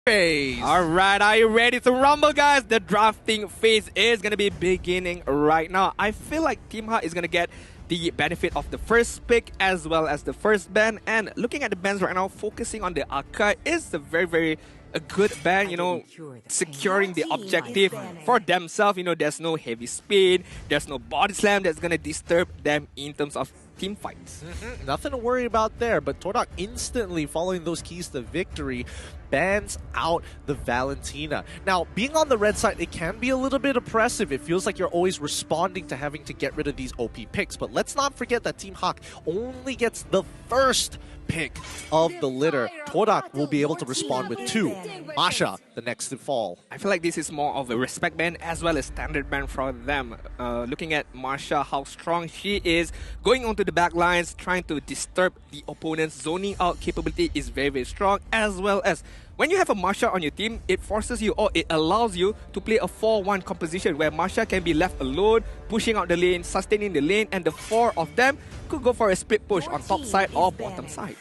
phase. Alright, are you ready to rumble, guys? The drafting phase is going to be beginning right now. I feel like Team HAQ is going to get the benefit of the first pick as well as the first ban. And looking at the bans right now, focusing on the archive is a very a good ban, you know, securing the objective for themselves. You know, there's no heavy spin, there's no body slam that's going to disturb them in terms of team fights. Nothing to worry about there, but TODAK instantly following those keys to victory bans out the Valentina. Now, being on the red side, it can be a little bit oppressive. It feels like you're always responding to having to get rid of these OP picks, but let's not forget that Team HAQ only gets the first pick of the litter. TODAK will be able to respond with two. Masha, the next to fall. I feel like this is more of a respect ban as well as standard ban for them. Looking at Masha, how strong she is, going onto the back lines, trying to disturb the opponent's zoning out capability is very strong, as well as when you have a Masha on your team, it forces you or it allows you to play a 4-1 composition where Masha can be left alone, pushing out the lane, sustaining the lane, and the four of them could go for a split push on top side or bottom side.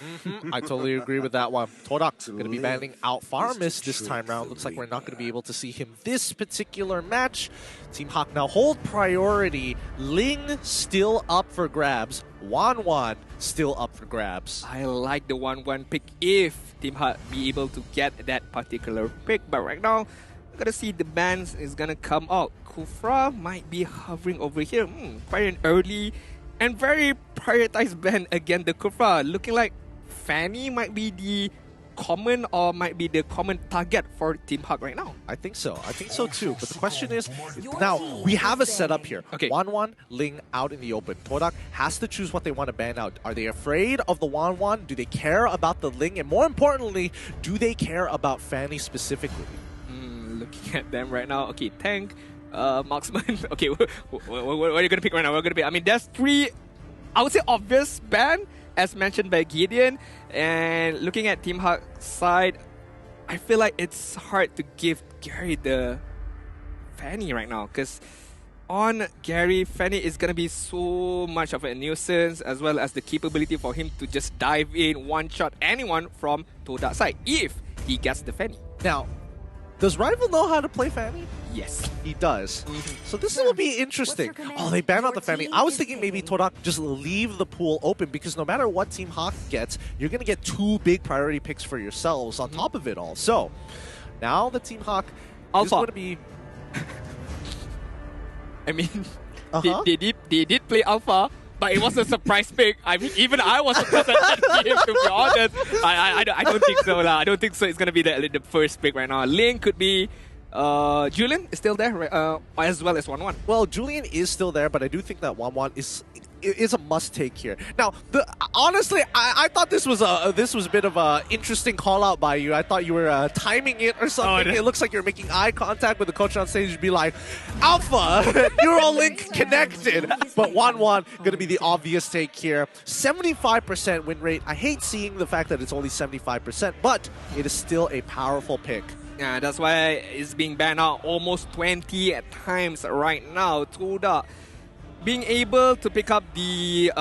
I totally agree with that one. TODAK's going to be banning out Farmis this time round. Looks like we're not going to be able to see him this particular match. Team HAQ now hold priority. Ling still up for grabs. Wan still up for grabs. I like the 1-1 pick if Team HAQ be able to get that particular pick. But right now, we're going to see the bans is going to come out. Kufra might be hovering over here. Quite an early and very prioritized ban against the Kufra. Looking like Fanny might be the common or might be the common target for Team HAQ right now. I think so. I think so too. But the question is, now we have a setup here. Okay. 1-1, Ling out in the open. TODAK has to choose what they want to ban out. Are they afraid of the 1-1? Do they care about the Ling? And more importantly, do they care about Fanny specifically? Looking at them right now. Okay, tank, marksman. Okay, what are you going to pick right now? We're going to pick. I mean, there's three, I would say, obvious ban, as mentioned by Gideon. And looking at Team HAQ side, I feel like it's hard to give Gary the Fanny right now, because on Gary, Fanny is going to be so much of a nuisance, as well as the capability for him to just dive in, one-shot anyone from TODAK side if he gets the Fanny. Now, does Rival know how to play Fanny? Yes. He does. So this will be interesting. Oh, they banned out the Fanny. I was thinking maybe TODAK just leave the pool open, because no matter what Team HAQ gets, you're going to get two big priority picks for yourselves on top of it all. So now the Team HAQ is going to be... I mean, they did play Alpha, but it was a surprise pick. I mean, even I was surprised at that game, to be honest. I don't think so. I don't think so. It's going to be the first pick right now. Ling could be... Julian is still there, as well as 1-1. Well, Julian is still there, but I do think that 1-1 is a must-take here. Now, honestly, I thought this was a bit of a interesting call-out by you. I thought you were timing it or something. It looks like you're making eye contact with the coach on stage to be like, Alpha, you're all link connected. But 1-1 going to be the obvious take here. 75% win rate. I hate seeing the fact that it's only 75%, but it is still a powerful pick. Yeah, that's why it's being banned out almost 20 times right now. TODAK being able to pick up the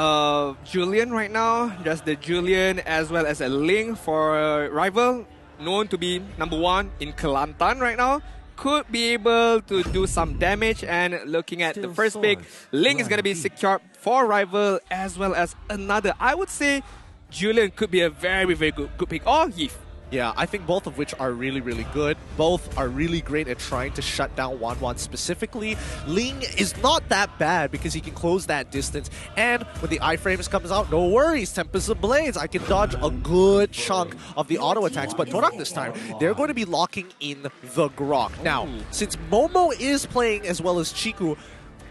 Julian right now, just the Julian as well as a Ling for Rival, known to be #1 in Kelantan right now, could be able to do some damage. And looking at the first pick, Ling is going to be secured for Rival, as well as another. I would say Julian could be a very good pick, or Yif. Yeah, I think both of which are really good. Both are really great at trying to shut down 1-1 specifically. Ling is not that bad because he can close that distance. And when the iframes comes out, no worries. Tempest of Blades. I can dodge a good chunk of the auto attacks. But TODAK this time, they're going to be locking in the Grok. Now, since Momo is playing as well as Chiku,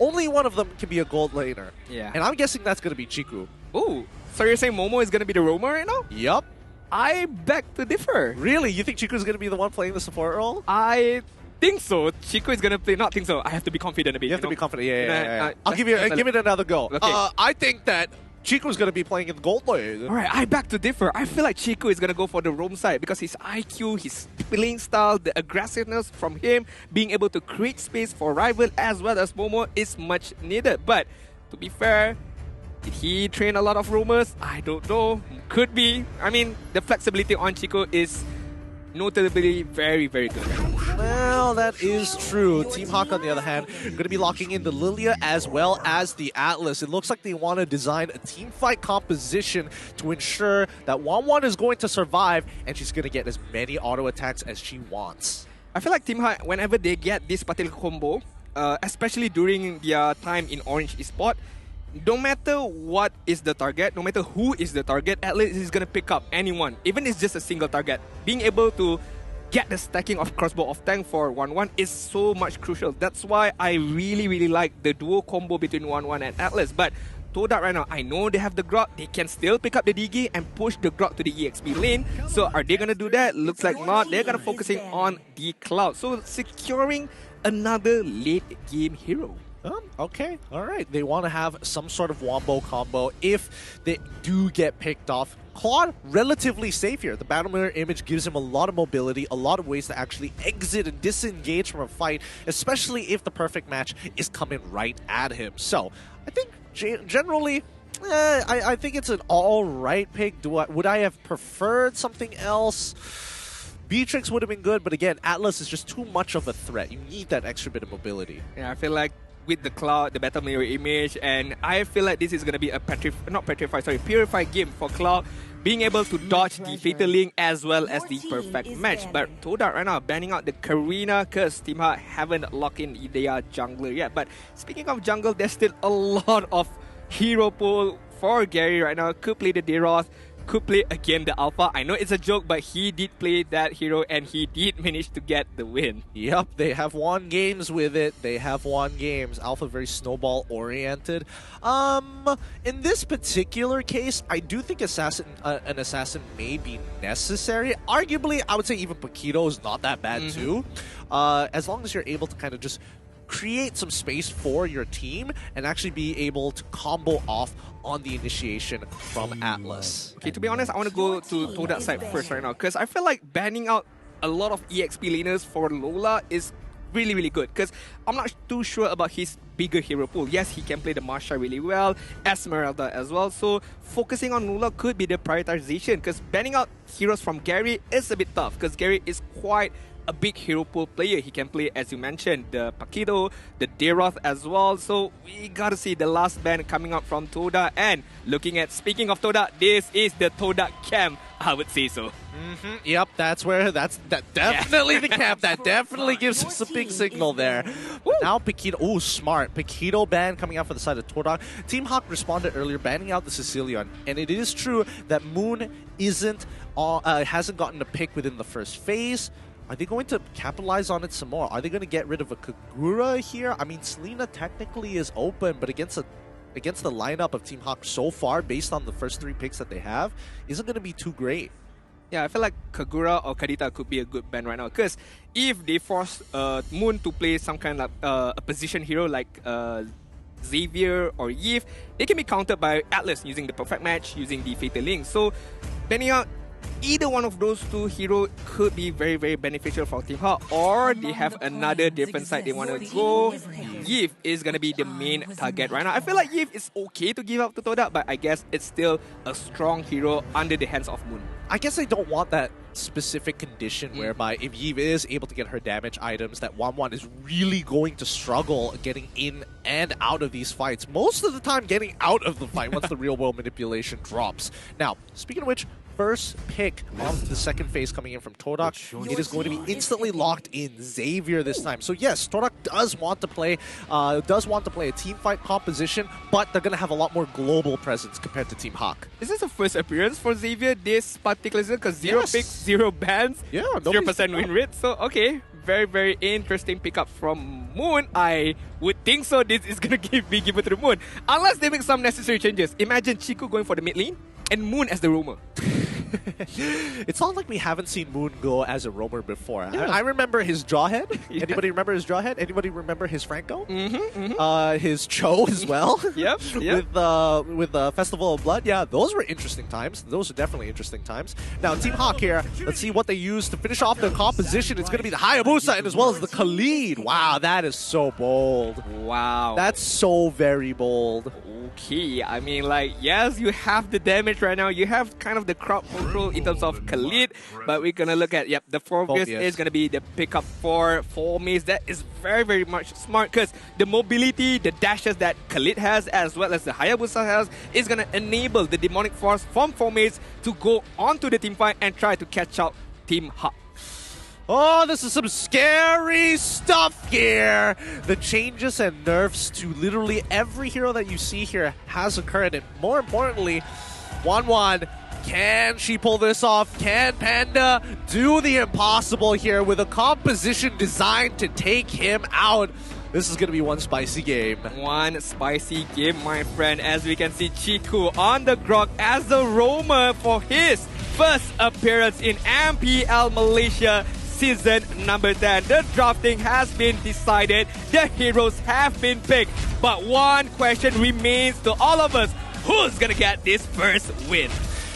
only one of them can be a gold laner. Yeah. And I'm guessing that's going to be Chiku. Ooh, so you're saying Momo is going to be the roamer right now? Yup. I beg to differ. Really? You think Chiku is going to be the one playing the support role? I think so. Chiku is going to play... Not think so. I have to be confident a bit. You have to be confident. Yeah. I'll give it another go. Okay. I think that Chiku is going to be playing in gold lane. Alright, I beg to differ. I feel like Chiku is going to go for the roam side because his IQ, his playing style, the aggressiveness from him, being able to create space for Rival as well as Momo is much needed. But to be fair, did he train a lot of roamers? I don't know. Could be. I mean, the flexibility on Chico is notably very, very good. Well, that is true. Team HAQ, on the other hand, going to be locking in the Lilia as well as the Atlas. It looks like they want to design a team fight composition to ensure that 1-1 is going to survive, and she's going to get as many auto attacks as she wants. I feel like Team HAQ, whenever they get this particular combo, especially during their time in Orange Esport, no matter what is the target, no matter who is the target, Atlas is going to pick up anyone, even if it's just a single target. Being able to get the stacking of crossbow of tank for 1-1 is so much crucial. That's why I really, really like the duo combo between 1-1 and Atlas. But TODAK right now, I know they have the Grok, they can still pick up the DG and push the Grok to the EXP lane. So are they going to do that? Looks like not. They're going to focusing on the Cloud. So securing another late game hero. Okay, all right. They want to have some sort of wombo combo if they do get picked off. Claude, relatively safe here. The Battle Mirror image gives him a lot of mobility, a lot of ways to actually exit and disengage from a fight, especially if the perfect match is coming right at him. So, I think generally, I think it's an all-right pick. Would I have preferred something else? Beatrix would have been good, but again, Atlas is just too much of a threat. You need that extra bit of mobility. Yeah, I feel like with the Cloud, the Battle Mirror image, and I feel like this is going to be a purified game for Cloud, being able to dodge the Fatal Link as well as the perfect match. But TODAK right now banning out the Karina because Team HAQ haven't locked in their jungler yet. But speaking of jungle, there's still a lot of hero pool for Gary right now. Could play the Deroth, could play again the Alpha. I know it's a joke, but he did play that hero and he did manage to get the win. Yep, they have won games with it. They have won games. Alpha very snowball oriented. In this particular case, I do think an assassin may be necessary. Arguably, I would say even Paquito is not that bad too. As long as you're able to kind of just create some space for your team and actually be able to combo off on the initiation from Atlas. Okay, to be honest, I want to go to TODAK side first right now because I feel like banning out a lot of EXP laners for Lola is really, really good because I'm not too sure about his bigger hero pool. Yes, he can play the Marsha really well, Esmeralda as well, so focusing on Lola could be the prioritization because banning out heroes from Gary is a bit tough because Gary is quite a big hero pool player. He can play, as you mentioned, the Paquito, the Deroth as well. So we gotta see the last ban coming out from TODAK. And speaking of TODAK, this is the TODAK camp, I would say so. Yep, that's definitely the camp. That definitely gives us a big signal there. Now Paquito, oh smart, Paquito ban coming out for the side of TODAK. Team HAQ responded earlier, banning out the Sicilian, and it is true that Moon hasn't gotten a pick within the first phase. Are they going to capitalize on it some more? Are they going to get rid of a Kagura here? I mean, Selena technically is open, but against the lineup of Team HAQ so far, based on the first 3 picks that they have, isn't going to be too great. Yeah, I feel like Kagura or Kadita could be a good ban right now. Because if they force Moon to play some kind of a position hero like Xavier or Yves, they can be countered by Atlas using the perfect match, using the Fatal Link. So, banning out either one of those 2 heroes could be very, very beneficial for Team HAQ, or they have another different side they want to go. Yves is going to be the main target right now. I feel like Yves is okay to give up to TODAK, but I guess it's still a strong hero under the hands of Moon. I guess I don't want that specific condition whereby if Yves is able to get her damage items, that 1-1 is really going to struggle getting in and out of these fights. Most of the time getting out of the fight once the real world manipulation drops. Now, speaking of which, first pick of the second phase coming in from TODAK, it is going to be instantly locked in Xavier this time. So yes, TODAK does want to play a team fight composition, but they're going to have a lot more global presence compared to Team HAQ. Is this the first appearance for Xavier this particular season? Because 0 picks, 0 bans, 0% win rate. So okay, very, very interesting pickup from Moon. I would think so. This is going to be given to the Moon. Unless they make some necessary changes. Imagine Chiku going for the mid lane and Moon as the roamer. It's not like we haven't seen Moon go as a roamer before. Yeah. I remember his Jawhead. Yeah. Anybody remember his Jawhead? Anybody remember his Franco? His Cho as well. Yep. With Festival of Blood. Yeah, those were interesting times. Those are definitely interesting times. Now, Team HAQ here. Let's see what they use to finish off their composition. It's going to be the Hayabusa and as well as the Khalid. Wow, that is so bold. Wow. That's so very bold. Okay, I mean, like, yes, you have the damage right now. You have kind of the crowd control in terms of Khalid, but we're gonna look at, yep, the focus is gonna be the pickup for Formaze. That is very, very much smart because the mobility, the dashes that Khalid has as well as the Hayabusa has is gonna enable the Demonic Force from Formaze to go onto the team fight and try to catch out Team HAQ. Oh, this is some scary stuff here. The changes and nerfs to literally every hero that you see here has occurred. And more importantly, 1-1, can she pull this off? Can Panda do the impossible here with a composition designed to take him out? This is going to be one spicy game. One spicy game, my friend, as we can see Chiku on the grog as the roamer for his first appearance in MPL Malaysia Season number 10. The drafting has been decided. The heroes have been picked. But one question remains to all of us. Who's gonna get this first win?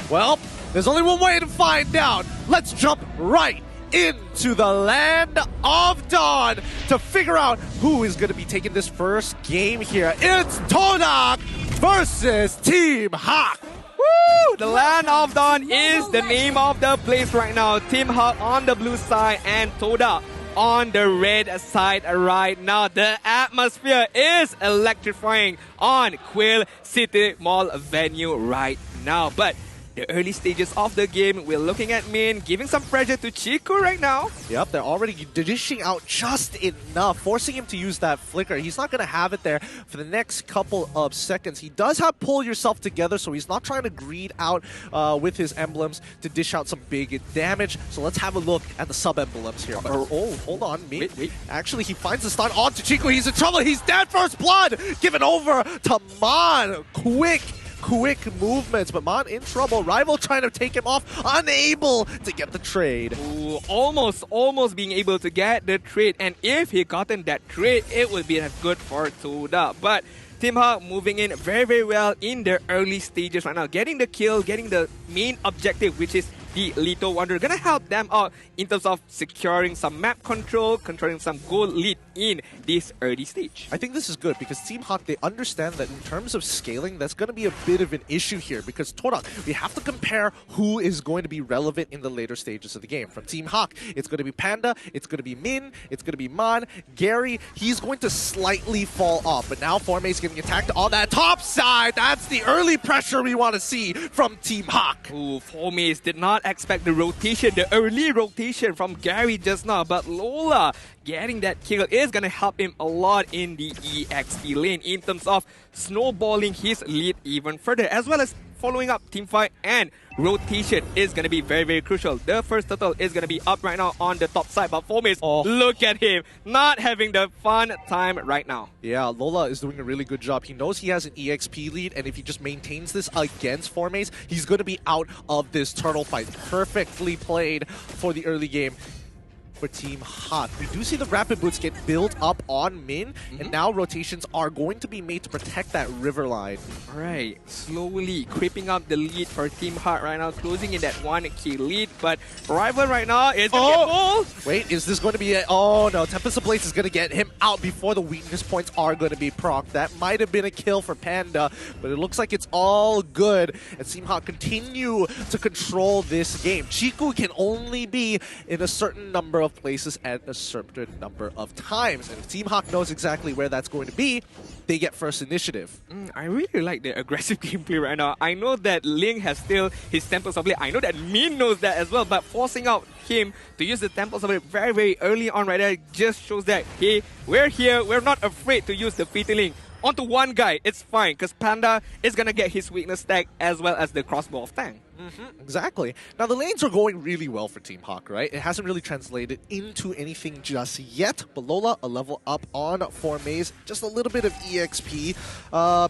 Well, there's only one way to find out. Let's jump right into the land of dawn to figure out who is going to be taking this first game here. It's TODAK versus Team HAQ. Woo! The Land of Dawn is the name of the place right now. Team HAQ on the blue side and TODAK on the red side right now. The atmosphere is electrifying on Quill City Mall venue right now. But the early stages of the game, we're looking at Min giving some pressure to Chiku right now. Yep, they're already dishing out just enough, forcing him to use that flicker. He's not going to have it there for the next couple of seconds. He does have pull yourself together, so he's not trying to greed out with his emblems to dish out some big damage. So let's have a look at the sub-emblems here. Oh, hold on. Wait. Actually, he finds the stun onto Chiku. He's in trouble. He's dead. First blood given over to Mon. Quick movements, but Mon in trouble. Rival trying to take him off, unable to get the trade. Ooh, almost being able to get the trade, and if he gotten that trade, it would be good for TODAK. But Team HAQ moving in very, very well in the early stages right now, getting the kill, getting the main objective, which is the Lethal Wanderer. Gonna help them out in terms of securing some map control, controlling some goal lead in this early stage. I think this is good because Team HAQ, they understand that in terms of scaling, that's going to be a bit of an issue here because TODAK, we have to compare who is going to be relevant in the later stages of the game. From Team HAQ, it's going to be Panda, it's going to be Min, it's going to be Mon, Gary, he's going to slightly fall off, but now Formaze getting attacked on that top side. That's the early pressure we want to see from Team HAQ. Ooh, Formaze did not expect the rotation, the early rotation from Gary just now, but Lola getting that kill is going to help him a lot in the EXP lane in terms of snowballing his lead even further, as well as following up team fight and rotation is going to be very, very crucial. The first turtle is going to be up right now on the top side, but Formaze, look at him, not having the fun time right now. Yeah, Lola is doing a really good job. He knows he has an EXP lead, and if he just maintains this against Formaze, he's going to be out of this turtle fight. Perfectly played for the early game for Team HAQ. We do see the rapid boots get built up on Min, and now rotations are going to be made to protect that river line. Alright, slowly creeping up the lead for Team HAQ right now, closing in that 1 key lead, but Rival right now is going to get full. Wait, is this going to be a... Oh no, Tempest of Blaze is going to get him out before the weakness points are going to be procced. That might have been a kill for Panda, but it looks like it's all good, and Team HAQ continue to control this game. Chiku can only be in a certain number of places at a certain number of times, and if Team HAQ knows exactly where that's going to be, they get first initiative. I really like the aggressive gameplay right now. I know that Ling has still his Temples of Blade. I know that Min knows that as well, but forcing out him to use the Temples of Blade very, very early on right there just shows that, hey, we're here, we're not afraid to use the Fleeting onto one guy. It's fine, because Panda is going to get his weakness stack as well as the crossbow of Tang. Exactly. Now, the lanes are going really well for Team HAQ, right? It hasn't really translated into anything just yet, but Lola a level up on Formaze, just a little bit of EXP.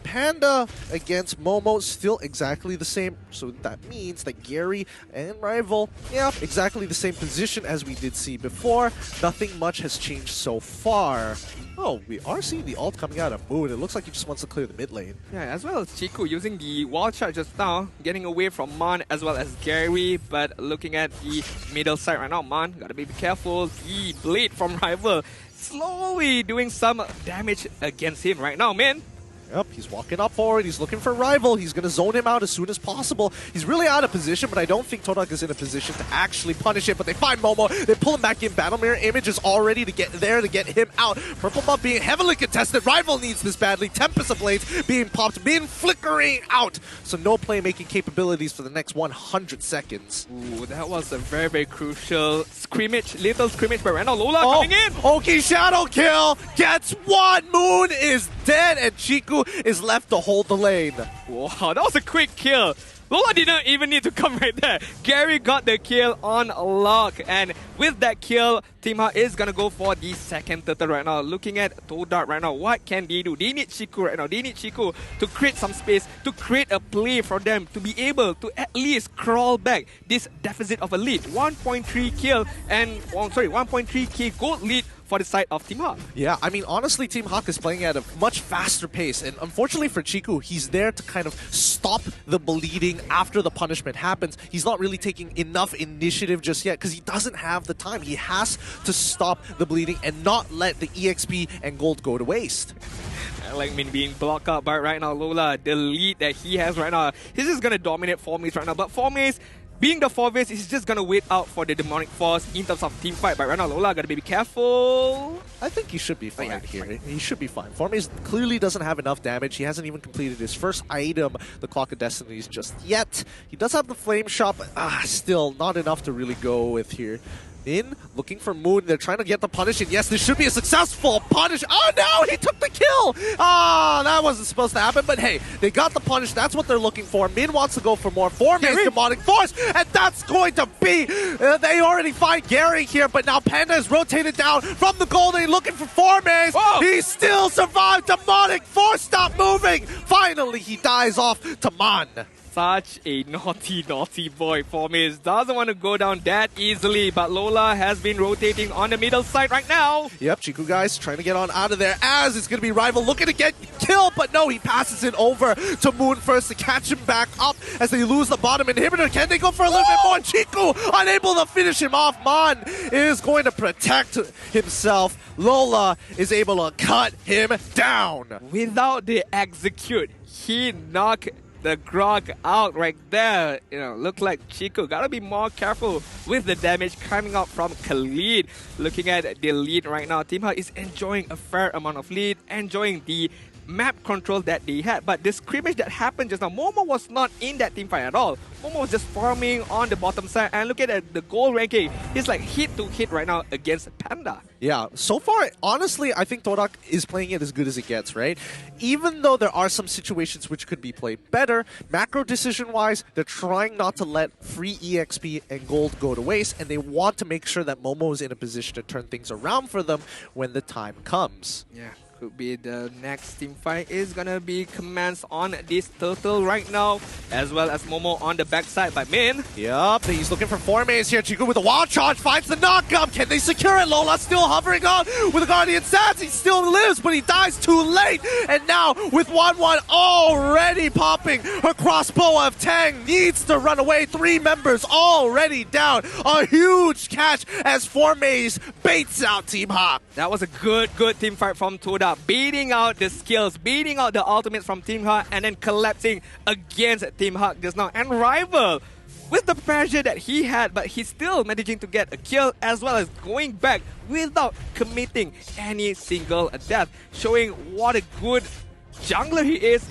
Panda against Momo, still exactly the same, so that means that Gary and Rival, yeah, exactly the same position as we did see before. Nothing much has changed so far. Oh, we are seeing the ult coming out of Moon. It looks like he just wants to clear the mid lane. Yeah, as well as Chiku using the wall charge just now, getting away from Mon as well as Gary, but looking at the middle side right now, Mon, gotta be careful. The blade from Rival slowly doing some damage against him right now, man. Yep, he's walking up forward. He's looking for Rival. He's going to zone him out as soon as possible. He's really out of position, but I don't think TODAK is in a position to actually punish it. But they find Momo. They pull him back in. Battle Mirror Image is already to get there to get him out. Purple buff being heavily contested. Rival needs this badly. Tempest of Blades being popped, being flickering out. So no playmaking capabilities for the next 100 seconds. Ooh, that was a very, very crucial scrimmage. Little scrimmage by Randall. Lola coming in. Okay, Shadow Kill gets one. Moon is dead, and Chiku is left to hold the lane. Wow, that was a quick kill. Lola did not even need to come right there. Gary got the kill on lock. And with that kill, Team HAQ is going to go for the second turtle right now. Looking at TODAK right now, what can they do? They need Chiku right now. They need Chiku to create some space, to create a play for them, to be able to at least crawl back this deficit of a lead. 1.3 kill and, 1.3k gold lead for the side of Team HAQ. Yeah, I mean, honestly, Team HAQ is playing at a much faster pace. And unfortunately for Chiku, he's there to kind of stop the bleeding after the punishment happens. He's not really taking enough initiative just yet because he doesn't have the time. He has to stop the bleeding and not let the EXP and gold go to waste. Like being blocked out by right now Lola, the lead that he has right now, he's just going to dominate 4-maze right now. But 4-maze, being the 4-maze, he's just going to wait out for the demonic force in terms of team fight. But right now Lola got to be careful. I think he should be fine here. He should be fine. 4-maze clearly doesn't have enough damage. He hasn't even completed his first item, the Clock of Destinies, just yet. He does have the Flame Shot, but still not enough to really go with here. In, looking for Moon. They're trying to get the punish, and yes, this should be a successful punish. Oh no, he took the kill! That wasn't supposed to happen, but hey, they got the punish. That's what they're looking for. Min wants to go for more. 4-maze demonic force, and that's going to be, they already find Gary here, but now Panda is rotated down from the golden, looking for 4-maze. He still survived. Demonic force, stop moving. Finally, he dies off to Man. Such a naughty, naughty boy. 4-maze doesn't want to go down that easily, but Lola has been rotating on the middle side right now. Yep, Chiku guys trying to get on out of there as it's going to be Rival looking to get killed, but no, he passes it over to Moon first to catch him back up as they lose the bottom inhibitor. Can they go for a little bit more? Chiku unable to finish him off. Man is going to protect himself. Lola is able to cut him down. Without the execute, he knocked the Grog out right there. You know, look like Chiku gotta be more careful with the damage coming out from Khalid. Looking at the lead right now, Team HAQ is enjoying a fair amount of lead, enjoying the map control that they had. But the scrimmage that happened just now, Momo was not in that team fight at all. Momo was just farming on the bottom side, and look at the goal ranking. He's like hit to hit right now against Panda. Yeah, so far, honestly, I think TODAK is playing it as good as it gets, right? Even though there are some situations which could be played better, macro decision-wise, they're trying not to let free EXP and gold go to waste, and they want to make sure that Momo is in a position to turn things around for them when the time comes. Yeah. Could be the next team fight is gonna be commenced on this turtle right now, as well as Momo on the backside by Min. Yup, he's looking for 4-maze here. Chiku with a wild charge finds the knockup. Can they secure it? Lola still hovering on with a Guardian Stats. He still lives, but he dies too late. And now with 1-1 already popping, her crossbow of Tang needs to run away. 3 members already down. A huge catch as 4-maze baits out Team HAQ. That was a good team fight from TODAK. Beating out the skills, beating out the ultimates from Team HAQ, and then collapsing against Team HAQ just now. And Rival, with the pressure that he had, but he's still managing to get a kill as well as going back without committing any single death. Showing what a good jungler he is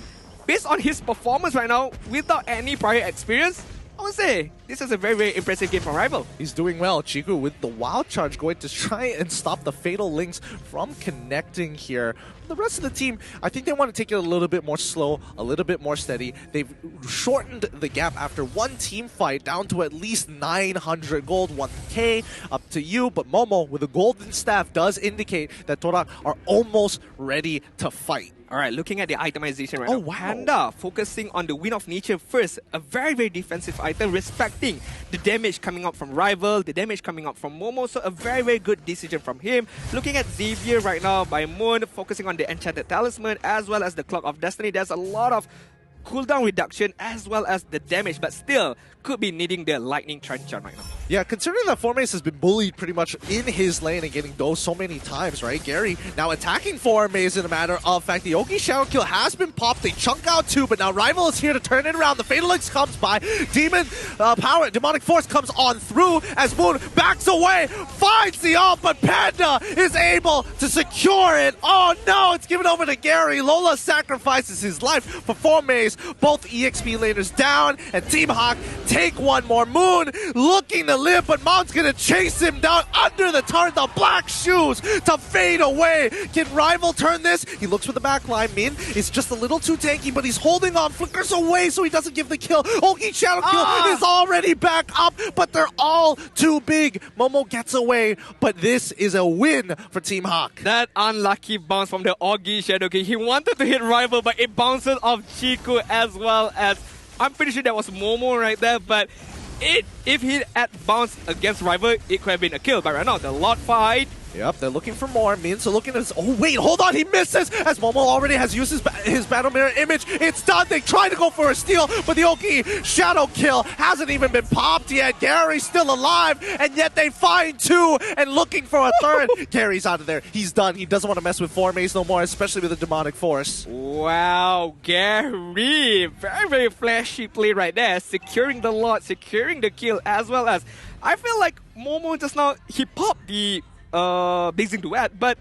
based on his performance right now without any prior experience. I would say this is a very, very impressive game from Rival. He's doing well. Chiku with the wild charge going to try and stop the fatal links from connecting here. The rest of the team, I think they want to take it a little bit more slow, a little bit more steady. They've shortened the gap after one team fight down to at least 900 gold, 1k, up to you. But Momo with a golden staff does indicate that TODAK are almost ready to fight. Alright, looking at the itemization right now. Wow. Panda focusing on the Wind of Nature first. A very, very defensive item, respecting the damage coming out from Rival, the damage coming out from Momo. So a very, very good decision from him. Looking at Xavier right now by Moon, focusing on the Enchanted Talisman as well as the Clock of Destiny. There's a lot of cooldown reduction as well as the damage, but still could be needing the lightning trench on right now. Yeah, considering that Formace has been bullied pretty much in his lane and getting dosed so many times, right? Gary now attacking Formace in a matter of fact. The Oki Shadow Kill has been popped. They chunk out too, but now Rival is here to turn it around. The Fatal X comes by. Demonic Force comes on through as Moon backs away, finds the ult, but Panda is able to secure it. Oh no, it's given over to Gary. Lola sacrifices his life for Formace. Both EXP laners down, and Team HAQ take one more. Moon looking to live, but Mount's gonna chase him down under the turret. The black shoes to fade away. Can Rival turn this? He looks for the backline. Min is just a little too tanky, but he's holding on. Flickers away so he doesn't give the kill. Oki Shadow Kill is already back up, but they're all too big. Momo gets away, but this is a win for Team HAQ. That unlucky bounce from the Ogi Shadow Kill. He wanted to hit Rival, but it bounces off Chiku as well as... I'm pretty sure that was Momo right there, but if he had bounced against Rival, it could have been a kill. But right now, the Lord fight. Yep, they're looking for more. Min's looking at his... Oh, wait, hold on. He misses as Momo already has used his Battle Mirror image. It's done. They try to go for a steal, but the Oki Shadow Kill hasn't even been popped yet. Gary's still alive, and yet they find two and looking for a third. Gary's out of there. He's done. He doesn't want to mess with Formace no more, especially with the Demonic Force. Wow, Gary. Very, very flashy play right there. Securing the lot, securing the kill, as well as... I feel like Momo just now, he popped the... Blazing Duet, but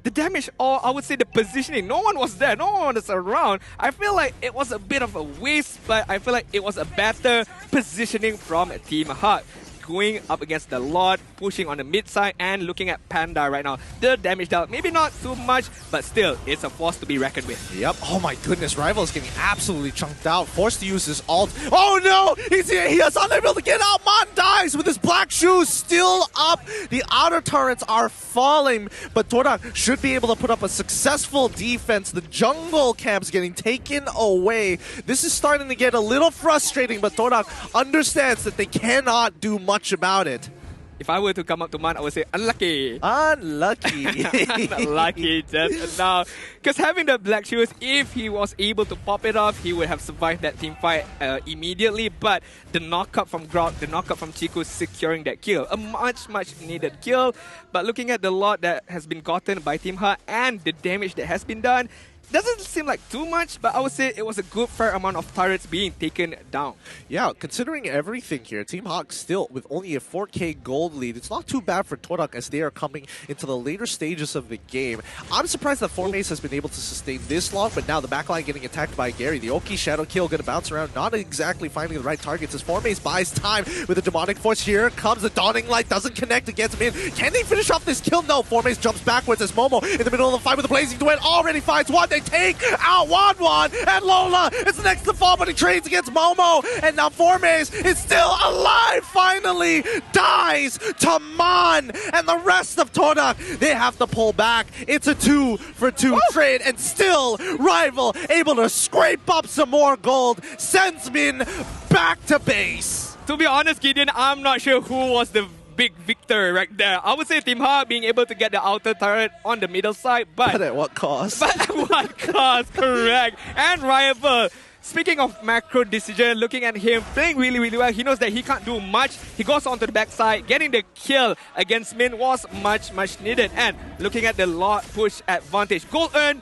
the damage, or I would say the positioning, no one was there, no one was around. I feel like it was a bit of a waste, but I feel like it was a better positioning from Team HAQ. Going up against the Lord, pushing on the mid side and looking at Panda right now. The damage dealt, maybe not too much, but still, it's a force to be reckoned with. Yep. Oh my goodness, Rival is getting absolutely chunked out. Forced to use his ult. Oh no! He is unable to get out. Mon dies with his black shoes still up. The outer turrets are falling, but TODAK should be able to put up a successful defense. The jungle camp's getting taken away. This is starting to get a little frustrating, but TODAK understands that they cannot do much about it. If I were to come up to Man, I would say unlucky. Unlucky. Unlucky just now. Because having the black shoes, if he was able to pop it off, he would have survived that team fight immediately. But the knockup from Grok, the knockup from Chiku securing that kill. A much, much needed kill. But looking at the lot that has been gotten by Team HAQ and the damage that has been done, doesn't seem like too much, but I would say it was a good fair amount of turrets being taken down. Yeah, considering everything here, Team HAQ still with only a 4K gold lead. It's not too bad for TODAK as they are coming into the later stages of the game. I'm surprised that Formace has been able to sustain this long, but now the backline getting attacked by Gary. The Oki Shadow Kill going to bounce around, not exactly finding the right targets as Formace buys time with the Demonic Force. Here comes the Dawning Light, doesn't connect against him. Can they finish off this kill? No, Formace jumps backwards as Momo in the middle of the fight with the Blazing Duet already finds one. They take out Wan, and Lola is next to fall, but he trades against Momo, and now Formace is still alive, finally dies to Mon, and the rest of TODAK, they have to pull back. It's a 2-for-2 trade, and still Rival able to scrape up some more gold, sends Min back to base. To be honest, Gideon, I'm not sure who was the big victor right there. I would say Team HAQ being able to get the outer turret on the middle side, but at what cost? But at what cost? Correct. And Rival, speaking of macro decision, looking at him playing really, really well, he knows that he can't do much. He goes onto the backside, getting the kill against Min was much, much needed. And looking at the lot push advantage, gold earned.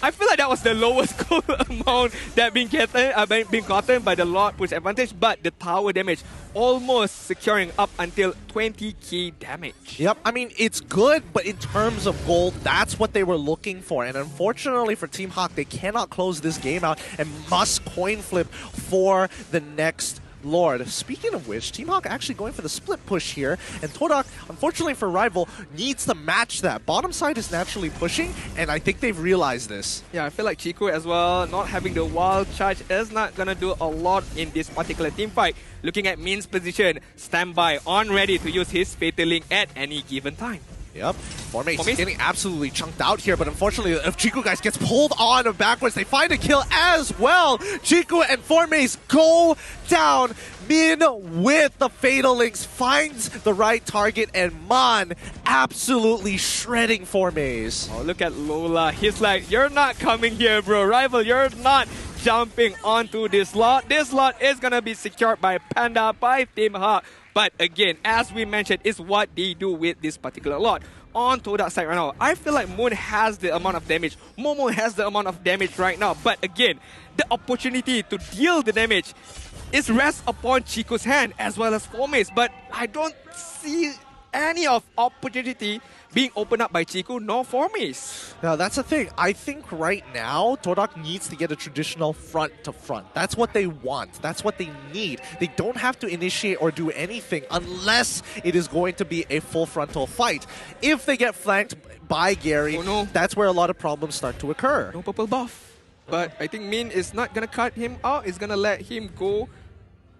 I feel like that was the lowest goal amount that being gotten by the Lord push advantage, but the tower damage almost securing up until 20k damage. Yep, I mean, it's good, but in terms of gold, that's what they were looking for. And unfortunately for Team HAQ, they cannot close this game out and must coin flip for the next Lord. Speaking of which, Team HAQ actually going for the split push here, and TODAK, unfortunately for Rival, needs to match that. Bottom side is naturally pushing, and I think they've realized this. Yeah, I feel like Chiku as well, not having the wild charge is not gonna do a lot in this particular team fight. Looking at Min's position, standby, on ready to use his Fatal Link at any given time. Yep. Formase getting absolutely chunked out here, but unfortunately, if Chico guys gets pulled on backwards, they find a kill as well. Chico and Formase go down. Min with the Fatal Links finds the right target, and Mon absolutely shredding Formase. Oh, look at Lola. He's like, you're not coming here, bro. Rival, you're not jumping onto this lot. This lot is gonna be secured by Panda, by Team HAQ. But again, as we mentioned, it's what they do with this particular lot. On TODAK side right now, I feel like Moon has the amount of damage. Momo has the amount of damage right now. But again, the opportunity to deal the damage is rests upon Chico's hand as well as Formase. But I don't see any of opportunity being opened up by Chico nor Formase. Now that's the thing. I think right now TODAK needs to get a traditional front to front. That's what they want. That's what they need. They don't have to initiate or do anything unless it is going to be a full frontal fight. If they get flanked by Gary, that's where a lot of problems start to occur. No purple buff. But I think Min is not going to cut him out. He's going to let him go.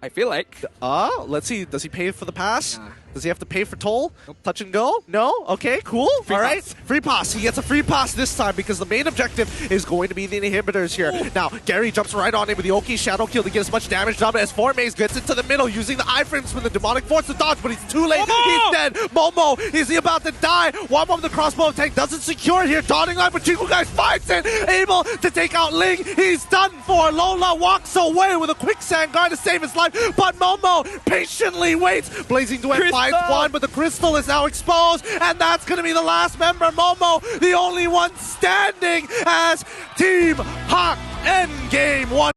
I feel like. Let's see. Does he pay for the pass? Nah. Does he have to pay for toll? Nope. Touch and go? No? Okay, cool. Free All right. pass. Free pass. He gets a free pass this time because the main objective is going to be the inhibitors here. Ooh. Now, Gary jumps right on him with the Oki Shadow Kill to get as much damage done as Formase gets into the middle using the iframes from the Demonic Force to dodge, but he's too late. Momo! He's dead. Momo, is he about to die? One of the crossbow tank doesn't secure here. Dawning Line, but Chico guys finds it. Able to take out Ling. He's done for. Lola walks away with a quicksand guard to save his life, but Momo patiently waits. Blazing Duet finds one, but the crystal is now exposed, and that's going to be the last member. Momo, the only one standing as Team HAQ end game 1.